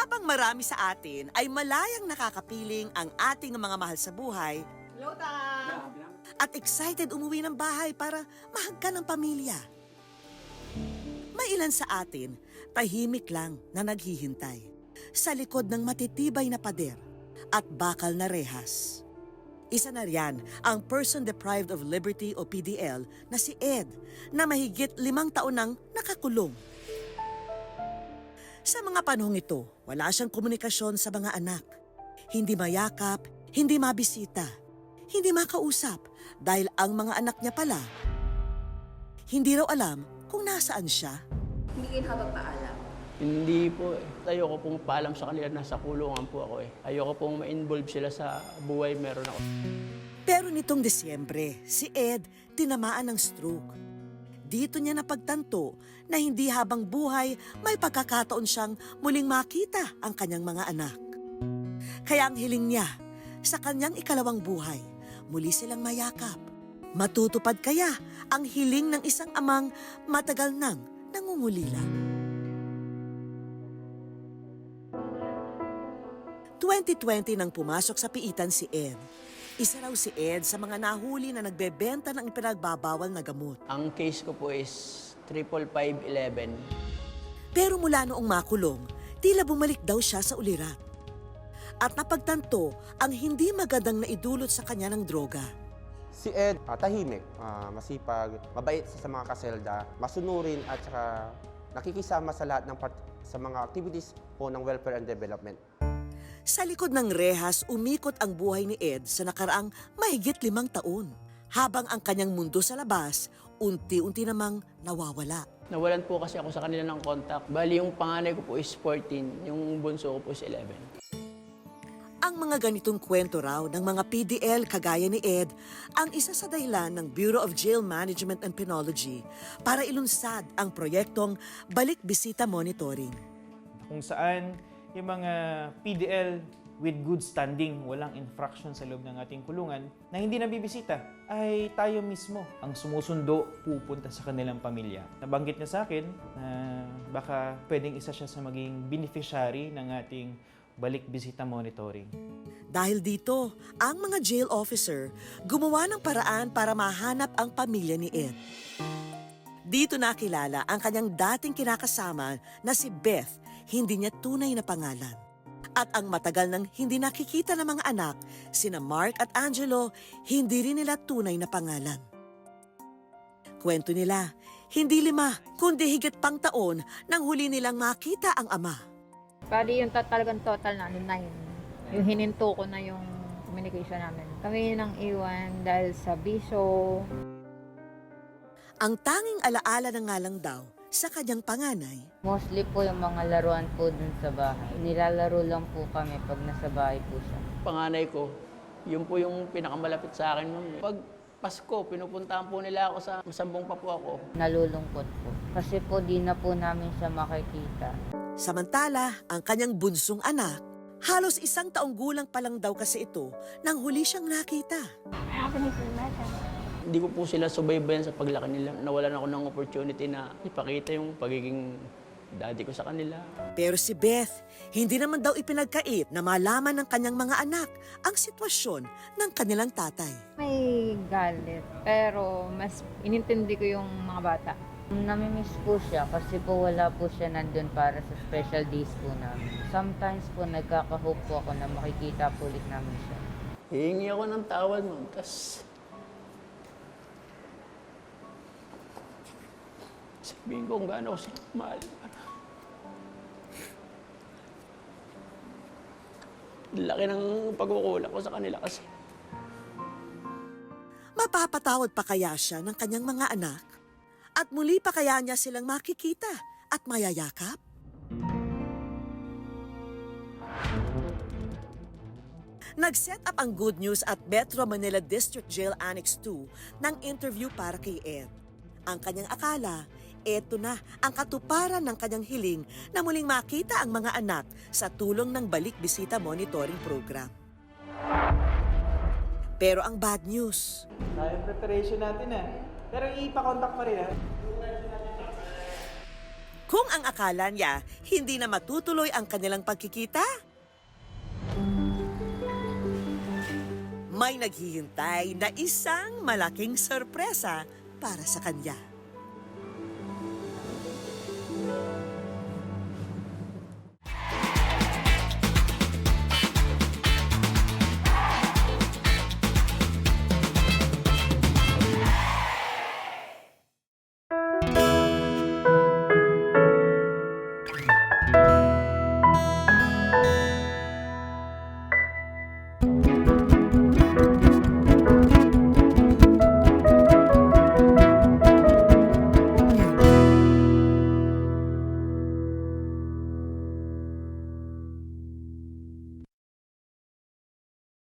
Habang marami sa atin ay malayang nakakapiling ang ating mga mahal sa buhay at excited umuwi ng bahay para mahagkan ng pamilya. May ilan sa atin, tahimik lang na naghihintay sa likod ng matitibay na pader at bakal na rehas. Isa na riyan ang Person Deprived of Liberty o PDL na si Ed na mahigit 5 taon nang nakakulong. Sa mga panahong ito, wala siyang komunikasyon sa mga anak. Hindi mayakap, hindi mabisita, hindi makausap dahil ang mga anak niya pala, hindi raw alam kung nasaan siya. Hindi kayo nakapagpaalam. Hindi po eh. Ayoko pong paalam sa kanila, nasa kulungan po ako eh. Ayoko pong ma-involve sila sa buhay meron ako. Pero nitong Disyembre, si Ed tinamaan ng stroke. Dito niya napagtanto na hindi habang buhay may pagkakataon siyang muling makita ang kanyang mga anak. Kaya ang hiling niya, sa kanyang ikalawang buhay, muli silang mayakap. Matutupad kaya ang hiling ng isang amang matagal nang nangungulila. 2020 nang pumasok sa piitan si Ed. Isa raw si Ed sa mga nahuli na nagbebenta ng ipinagbabawal na gamot. Ang case ko po is 55511. Pero mula noong makulong, tila bumalik daw siya sa ulirat. At napagtanto ang hindi magandang naidulot sa kanya ng droga. Si Ed, tahimik, masipag, mabait sa mga kaselda, masunurin at saka nakikisama sa lahat ng sa mga activities po ng welfare and development. Sa likod ng rehas, umikot ang buhay ni Ed sa nakaraang mahigit 5 taon. Habang ang kanyang mundo sa labas, unti-unti namang nawawala. Nawalan po kasi ako sa kanila ng contact. Bali, yung panganay ko po is 14, yung bunso ko po is 11. Ang mga ganitong kwento raw ng mga PDL kagaya ni Ed ang isa sa dahilan ng Bureau of Jail Management and Penology para ilunsad ang proyektong Balik Bisita Monitoring. Kung saan yung mga PDL with good standing, walang infraction sa loob ng ating kulungan, na hindi nabibisita, ay tayo mismo ang sumusundo pupunta sa kanilang pamilya. Nabanggit niya sa akin na baka pwedeng isa siya sa maging beneficiary ng ating Balik Bisita Monitoring. Dahil dito, ang mga jail officer gumawa ng paraan para mahanap ang pamilya ni Ed. Dito nakilala ang kanyang dating kinakasama na si Beth, hindi niya tunay na pangalan. At ang matagal nang hindi nakikita ng mga anak, sina Mark at Angelo, hindi rin nila tunay na pangalan. Kwento nila, hindi 5, kundi higit pang taon nang huli nilang makita ang ama. Bali yung talagang total na 9. Yung hininto ko na yung communication namin. Kami nang iwan dahil sa bisyo. Ang tanging alaala na nga lang daw sa kanyang panganay. Mostly po yung mga laruan po dun sa bahay. Nilalaro lang po kami pag nasa bahay po siya. Panganay ko, yun po yung pinakamalapit sa akin. Pag Pasko, pinupuntahan po nila ako sa masambong pa po ako. Nalulungkot po. Kasi po di na po namin siya makikita. Samantala, ang kanyang bunsong anak, halos 1 taong gulang pa lang daw kasi ito nang huli siyang nakita. Hindi ko po sila subaybayan sa paglaki nila. Nawalan ako ng opportunity na ipakita yung pagiging daddy ko sa kanila. Pero si Beth, hindi naman daw ipinagkait na malaman ng kanyang mga anak ang sitwasyon ng kanilang tatay. May galit, pero mas inintindi ko yung mga bata. Namimiss po siya kasi po wala po siya nandun para sa special days po namin. Sometimes po nagkaka-hope po ako na makikita po ulit namin siya. Hihingi ako ng tawad mo, tas sabihin ko kung gaano ako sila mahal. Laki ng pagkukulang ko sa kanila kasi. Mapapatawad pa kaya siya ng kanyang mga anak? At muli pa kaya niya silang makikita at mayayakap? Nag-set up ang Good News at Metro Manila District Jail Annex 2 ng interview para kay Ed. Ang kanyang akala, eto na ang katuparan ng kanyang hiling na muling makita ang mga anak sa tulong ng Balik Bisita Monitoring Program. Pero ang bad news, Yung preparation natin Pero ipa-contact pa rin Kung ang akala niya hindi na matutuloy ang kanilang pagkikita, may naghihintay na isang malaking sorpresa para sa kanya.